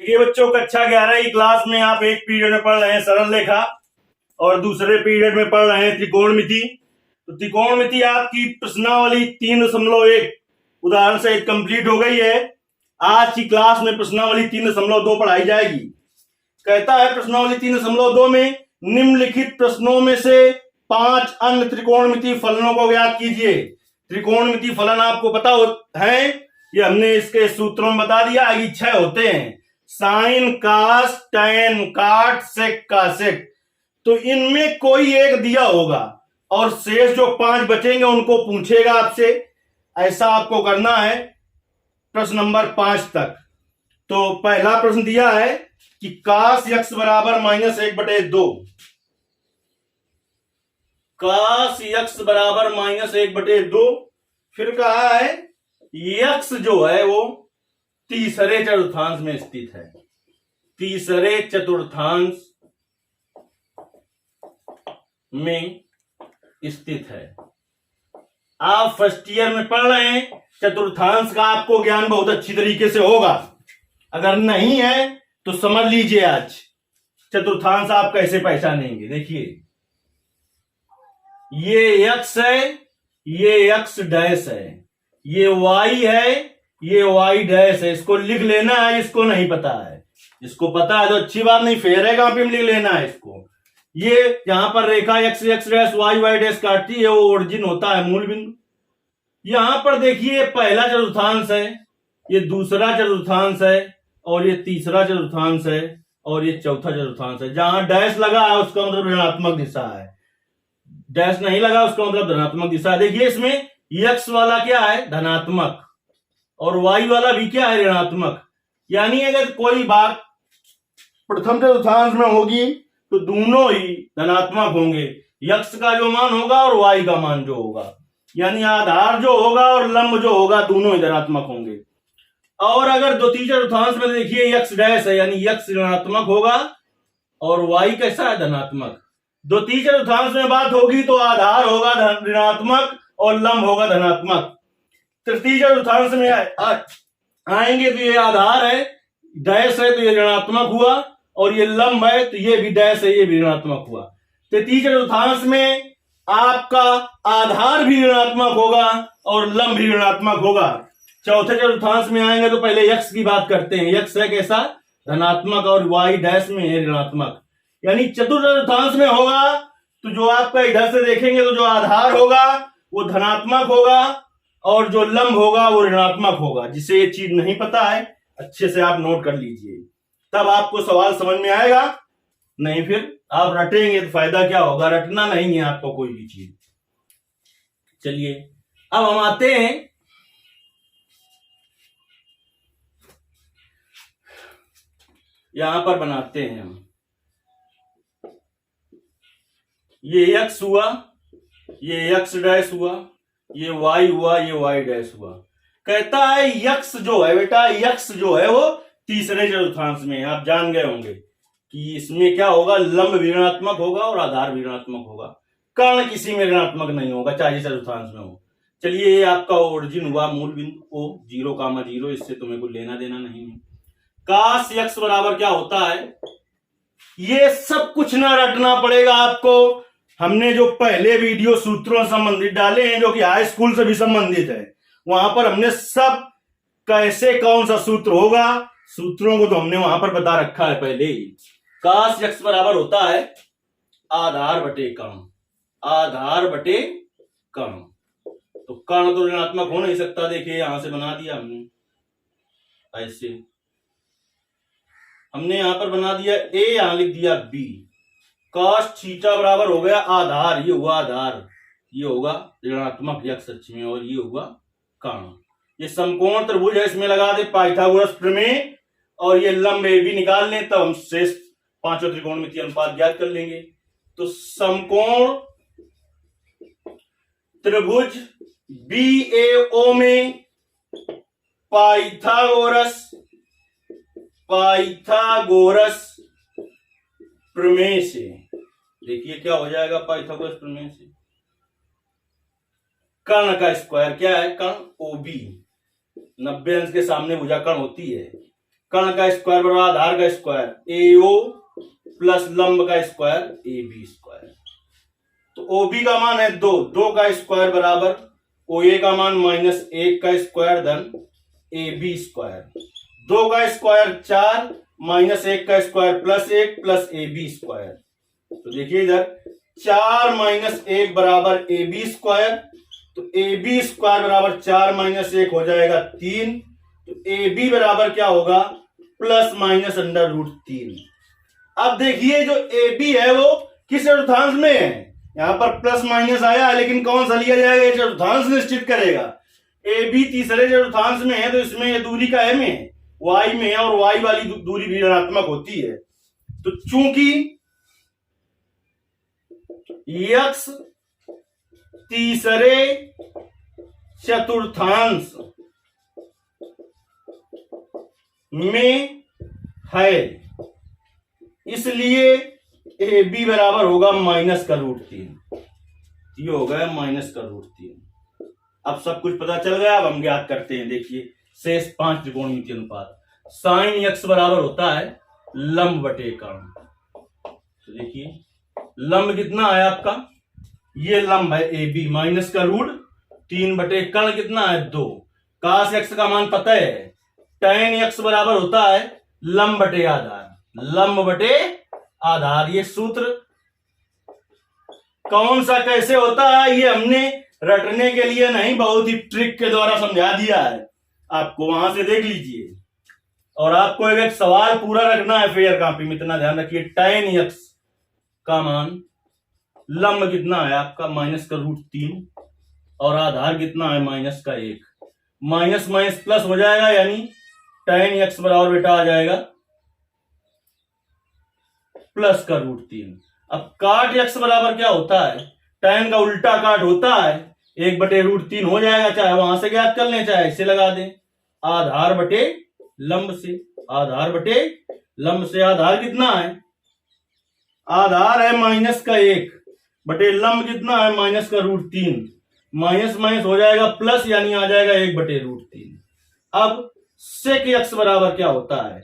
ये बच्चों कक्षा 11 की क्लास में आप एक पीरियड में पढ़ रहे हैं सरल रेखा और दूसरे पीरियड में पढ़ रहे हैं त्रिकोणमिति। तो त्रिकोणमिति आपकी प्रश्नावली 3.1 उदाहरण से कंप्लीट हो गई है। आज की क्लास में प्रश्नावली 3.2 पढ़ाई जाएगी। कहता है प्रश्नावली 3.2 में निम्नलिखित प्रश्नों में से 5 अन्य त्रिकोणमिति फलनों को ज्ञात कीजिए। त्रिकोणमिति फलन आपको पता है, ये हमने इसके सूत्रों में बता दिया। आगे 6 होते हैं, साइन, कास, टैन, काट, सेक, कासेक। तो इनमें कोई एक दिया होगा और शेष जो 5 बचेंगे उनको पूछेगा आपसे। ऐसा आपको करना है प्रश्न नंबर 5 तक। तो पहला प्रश्न दिया है कि कास यक्स बराबर -1/2, कास यक्स बराबर -1/2। फिर कहा है यक्स जो है वो तीसरे चतुर्थांश में स्थित है, तीसरे चतुर्थांश में स्थित है। आप फर्स्ट ईयर में पढ़ रहे हैं, चतुर्थांश का आपको ज्ञान बहुत अच्छी तरीके से होगा। अगर नहीं है तो समझ लीजिए आज चतुर्थांश आप कैसे पहचानेंगे। देखिए ये x है, ये x डैश है, ये y है, ये y डैश है। इसको लिख लेना है, इसको नहीं पता है। इसको पता है तो अच्छी बात नहीं, फेर है, कहां पे लिख लेना है इसको। ये यहां पर रेखा x x dash y y dash काटती है, वो ओरिजिन होता है, मूल बिंदु। यहां पर देखिए पहला चतुर्थांश है, ये दूसरा चतुर्थांश है, और ये तीसरा चतुर्थांश है, और ये चौथा चतुर्थांश है। जहां डैश लगा है उसका मतलब ऋणात्मक दिशा है, डैश नहीं लगा उसका मतलब धनात्मक दिशा है। देखिए इसमें x वाला क्या है, धनात्मक, और y वाला भी क्या है, ऋणात्मक। यानी अगर कोई बात प्रथम चतुर्थांश में होगी तो दोनों ही धनात्मक होंगे, x का जो मान होगा और y का मान जो होगा। यानी आधार जो होगा और लंब जो होगा दोनों ही धनात्मक होंगे। और अगर द्वितीय चतुर्थांश में देखिए x डैश है, यानी x ऋणात्मक होगा और y कैसा है, धनात्मक। द्वितीय चतुर्थांश में बात होगी तो आधार होगा ऋणात्मक और लंब होगा धनात्मक। तृतीय चतुर्थांश में आएंगे तो ये आधार है, डैश है तो ये ऋणात्मक हुआ, और ये लंब है तो ये भी डैश है, ये भी ऋणात्मक हुआ। तृतीय चतुर्थांश में आपका आधार भी ऋणात्मक होगा और लंब भी ऋणात्मक होगा। चौथे चतुर्थांश में आएंगे तो पहले x की बात करते हैं। x है कैसा, धनात्मक, और y डैश में है ऋणात्मक। यानी चतुर्थ चतुर्थांश में होगा तो जो आपका इधर से देखेंगे तो जो आधार होगा वो धनात्मक होगा और जो लंब होगा वो ऋणात्मक होगा। जिसे ये चीज नहीं पता है अच्छे से आप नोट कर लीजिए, तब आपको सवाल समझ में आएगा। नहीं फिर आप रटेंगे तो फायदा क्या होगा, रटना नहीं है आपको कोई भी चीज। चलिए अब हम आते हैं यहां पर, बनाते हैं हम। ये x हुआ, ये x डैश हुआ, ये y हुआ, ये y डैश हुआ। कहता है x जो है बेटा, x जो है वो तीसरे चतुर्थांश में। आप जान गए होंगे कि इसमें क्या होगा, लंब भी ऋणात्मक होगा और आधार भी ऋणात्मक होगा। कर्ण किसी में ऋणात्मक नहीं होगा चाहे चतुर्थांश में हो। चलिए ये आपका ओरिजिन हुआ, मूल बिंदु O 0,0, इससे तुम्हें कुछ लेना देना नहीं है। काश x बराबर क्या होता है, ये सब कुछ ना रटना पड़ेगा आपको। हमने जो पहले वीडियो सूत्रों से संबंधित डाले हैं, जो कि हाई स्कूल से भी संबंधित है, वहां पर हमने सब कैसे कौन सा सूत्र होगा, सूत्रों को तो हमने वहां पर बता रखा है पहले ही। काश x बराबर होता है आधार बटे कर्ण, आधार बटे कर्ण। तो कर्ण तो ऋणात्मक हो नहीं सकता, देखिए यहां से बना दिया हमने, ऐसे हमने यहां पर बना दिया a, यहां लिख दिया b। काश थीटा बराबर हो गया आधार, ये हुआ आधार, ये होगा ऋणात्मक x अक्ष में, और ये हुआ कर्ण। ये समकोण त्रिभुज है, इसमें लगा दे पाइथागोरस प्रमेय, और ये लंब AB निकाल लें तब हम शेष पांचों त्रिकोणमितीय अनुपात ज्ञात कर लेंगे। तो समकोण त्रिभुज BAO में पाइथागोरस प्रमेय से, देखिए क्या हो जाएगा पाइथागोरस प्रमेय से, कर्ण का स्क्वायर क्या है, कर्ण OB, 90 अंश के सामने भुजा कर्ण होती है, कर्ण का स्क्वायर बराबर आधार का स्क्वायर AO प्लस लंब का स्क्वायर AB स्क्वायर। तो OB का मान है 2, 2 का स्क्वायर बराबर OA का मान -1 का स्क्वायर धन AB स्क्वायर। 2 का स्क्वायर 4 -1 का स्क्वायर +1 प्लस AB स्क्वायर। तो देखिए इधर 4 - 1 बराबर AB स्क्वायर। तो AB स्क्वायर बराबर 4 - 1 हो जाएगा 3। तो AB बराबर क्या होगा ±√3। अब देखिए जो AB है वो किस चतुर्थांश में है, यहां पर प्लस माइनस आया है लेकिन कौन सा लिया जाएगा, ये चतुर्थांश निश्चित करेगा। AB तीसरे चतुर्थांश में है तो इसमें ये दूरी का M है, Y में है और Y वाली दूरी भी ऋणात्मक होती है। तो चूंकि X तीसरे चतुर्थांश में है इसलिए AB बराबर होगा -√3। ये हो गया -√3। अब सब कुछ पता चल गया। अब हम ज्ञात करते हैं। देखिए शेष 5 त्रिकोणमितीय अनुपात। sin x बराबर होता है लंब बटे कर्ण। तो देखिए लंब कितना है आपका, ये लंब है AB -√3 बटे कर्ण कितना है 2। cos x का मान पता है, tan x बराबर होता है लंब बटे आधार, लंब बटे आधार। ये सूत्र कौन सा कैसे होता है ये हमने रटने के लिए नहीं, बहुत ही ट्रिक के द्वारा समझा दिया है आपको, वहां से देख लीजिए। और आपको एक सवाल पूरा रखना है फेयर कॉपी में, इतना ध्यान रखिए। tan x का मान लंब कितना है आपका -√3 और आधार कितना है -1। माइनस माइनस प्लस हो जाएगा यानी tan x बराबर बेटा आ जाएगा +√3। अब काट x बराबर क्या होता है, tan का उल्टा काट होता है 1/√3 हो जाएगा, चाहे वहां से ज्ञात कर लें चाहे इससे लगा दें। आधार बटे लंब से, आधार बटे लंब से। आधार कितना है, आधार है -1 बटे लंब कितना है -√3। माइनस माइनस हो जाएगा प्लस यानी आ जाएगा 1/√3। अब सेक x बराबर क्या होता है,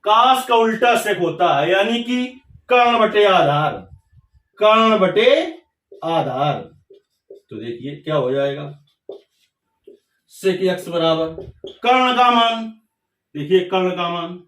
कास का उल्टा सेक होता है यानी कि कर्ण बटे आधार, कर्ण बटे आधार। तो देखिए क्या हो जाएगा, सेक x बराबर कर्ण का मान, देखिए कर्ण का मान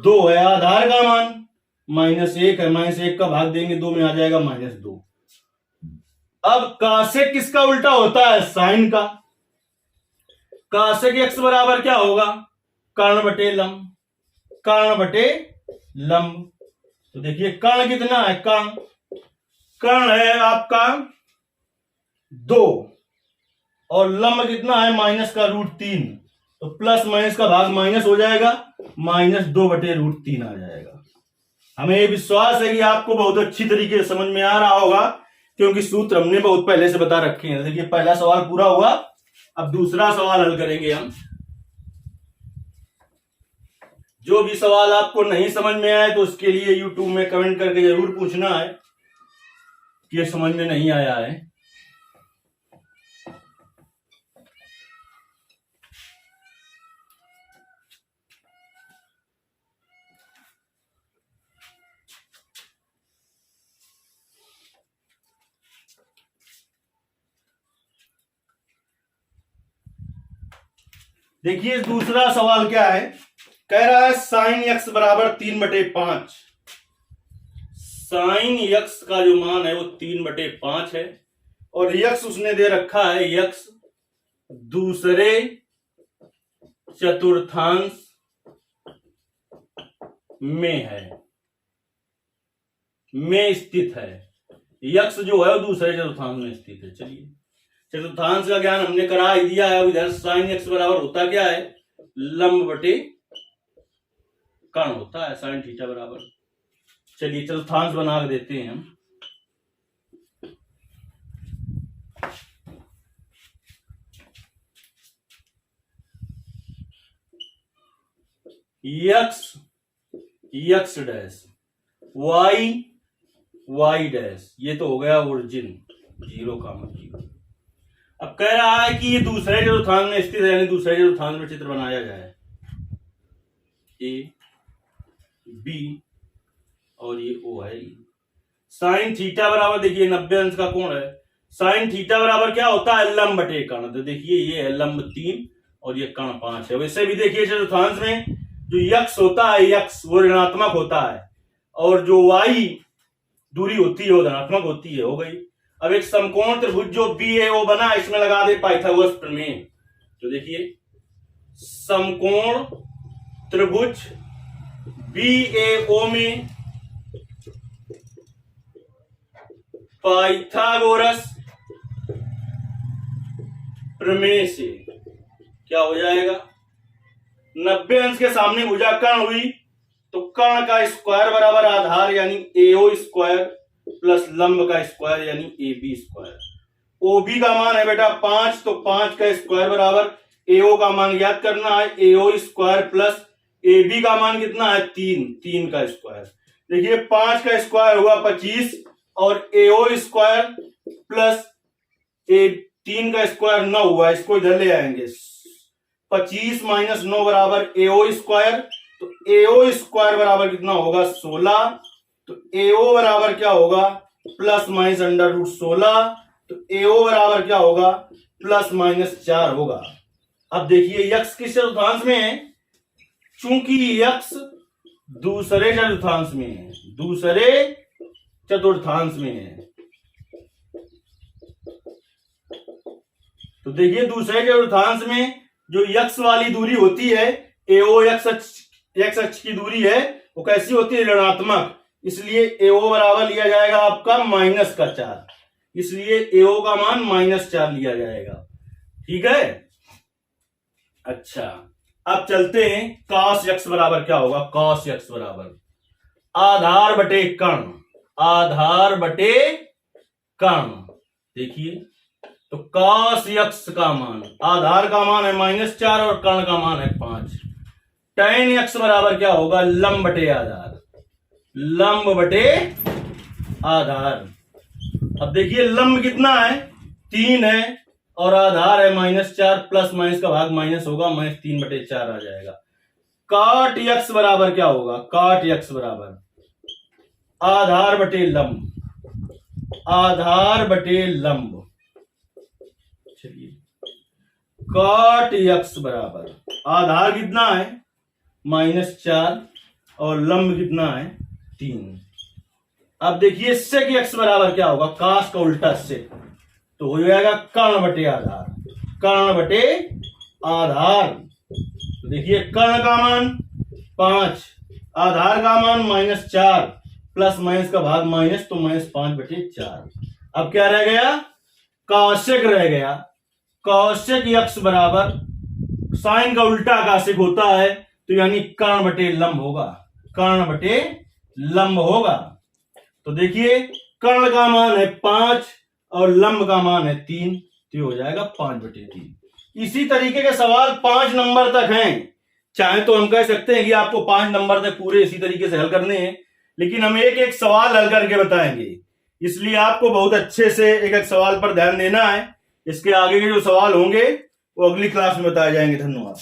2 है, आधार का मान -1 है, -1 का भाग देंगे 2 में आ जाएगा -2। अब कासेक किसका उल्टा होता है, साइन का। कासेक x बराबर क्या होगा, कर्ण बटे लंब, कर्ण बटे लंब। तो देखिए कर्ण कितना है, कर्ण है आपका 2 और लंब कितना है -√3। तो प्लस माइनस का भाग माइनस हो जाएगा, -2/√3 आ जाएगा। हमें ये विश्वास है कि आपको बहुत अच्छी तरीके से समझ में आ रहा होगा, क्योंकि सूत्र हमने बहुत पहले से बता रखे हैं। देखिए पहला सवाल पूरा हुआ, अब दूसरा सवाल हल करेंगे हम। जो भी सवाल आपको नहीं समझ में आए तो उसके लिए YouTube में कमेंट करके जरूर पूछना है कि ये समझ में नहीं आया है। देखिए दूसरा सवाल क्या है, कह रहा है sin x बराबर 3/5। sin x का जो मान है वो 3/5 है और x उसने दे रखा है x दूसरे चतुर्थांश में है, में स्थित है। x जो है वो दूसरे चतुर्थांश में स्थित है। चलिए चतुर्थांश का ज्ञान हमने करा ही दिया है। अब इधर sin x बराबर होता क्या है, लंब बटे कर्ण होता है sin थीटा बराबर। चलिए चतुर्थांश बना के देते हैं हम। x डैश y डैश, ये तो हो गया ओरिजिन 0, 0। अब कह रहा है कि ये दूसरे चतुर्थांश में स्थित है, यानी दूसरे चतुर्थांश में चित्र बनाया जाए। ए बी और ये ओ है। साइन थीटा बराबर देखिए 90 अंश का कोण है। साइन थीटा बराबर क्या होता है, लंब बटे कर्ण। तो देखिए ये है लंब 3 और ये कर्ण 5 है। वैसे भी देखिए चतुर्थांश में जो यक्स होता है, यक्स वो ऋणात्मक होता है और जो वाई दूरी होती है वो धनात्मक होती है। हो गई। अब एक समकोण त्रिभुज जो बी ए ओ बना, इसमें लगा दे पाइथागोरस प्रमेय। तो देखिए समकोण त्रिभुज बी ए ओ में पाइथागोरस प्रमेय से क्या हो जाएगा, 90 अंश के सामने भुजा कर्ण हुई तो कर्ण का स्क्वायर बराबर आधार यानी एओ स्क्वायर प्लस लंब का स्क्वायर यानी ए बी स्क्वायर। ओबी का मान है बेटा 5, तो 5 का स्क्वायर बराबर एओ का मान याद करना है एओ स्क्वायर प्लस ए बी का मान कितना है 3 का स्क्वायर। देखिए 5 का स्क्वायर हुआ 25 और एओ स्क्वायर प्लस ए 3 का स्क्वायर 9 हुआ, इसको इधर ले आएंगे। 25 माइनस 9 बराबर एओ स्क्वायर, तो एओ स्क्वायर बराबर कितना होगा 16। तो एओ बराबर क्या होगा प्लस माइनस अंडर रूट 16, तो एओ बराबर क्या होगा प्लस माइनस 4 होगा। अब देखिए यक्स किस चतुर्थांश में है, चूंकि यक्स दूसरे चतुर्थांश में है, दूसरे चतुर्थांश में है। तो देखिए दूसरे चतुर्थांश में जो यक्स वाली दूरी होती है एओ एक्स अक्ष की दूरी है वो कैसी होती है, ऋणात्मक। इसलिए एओ बराबर लिया जाएगा आपका -4, इसलिए एओ का मान -4 लिया जाएगा। ठीक है। अच्छा अब चलते हैं cos x बराबर क्या होगा। cos x बराबर आधार बटे कर्ण, आधार बटे कर्ण। देखिए तो cos x का मान, आधार का मान है -4 और कर्ण का मान है 5। tan x बराबर क्या होगा, लंब बटे आधार, लंब बटे आधार। अब देखिए लंब कितना है 3 है और आधार है -4, प्लस माइनस का भाग माइनस होगा, -3/4 आ जाएगा। काट x बराबर क्या होगा, काट x बराबर आधार बटे लंब, आधार बटे लंब। चलिए काट x बराबर आधार कितना है -4 और लंब कितना है 3। अब देखिए सेक x बराबर क्या होगा, कास का उल्टा सेक, तो हो जाएगा कर्ण बटे आधार, कर्ण बटे आधार। तो देखिए कर्ण का मान 5, आधार का मान -4, प्लस माइनस का भाग माइनस, तो -5/4। अब क्या रह गया, कौशिक रह गया। कौशिक x बराबर साइन का उल्टा काशिक होता है, तो यानी कर्ण बटे लंब होगा, कर्ण बटे लंब होगा। तो देखिए कर्ण का मान है 5 और लंब का मान है 3, तो हो जाएगा 5/3। इसी तरीके के सवाल 5 नंबर तक हैं। चाहे तो हम कह सकते हैं कि आपको 5 नंबर तक पूरे इसी तरीके से हल करने हैं, लेकिन हम एक एक सवाल हल करके बताएंगे, इसलिए आपको बहुत अच्छे से एक एक सवाल पर ध्यान देना है। इसके आगे के जो सवाल होंगे वो अगली क्लास में बताए जाएंगे। धन्यवाद।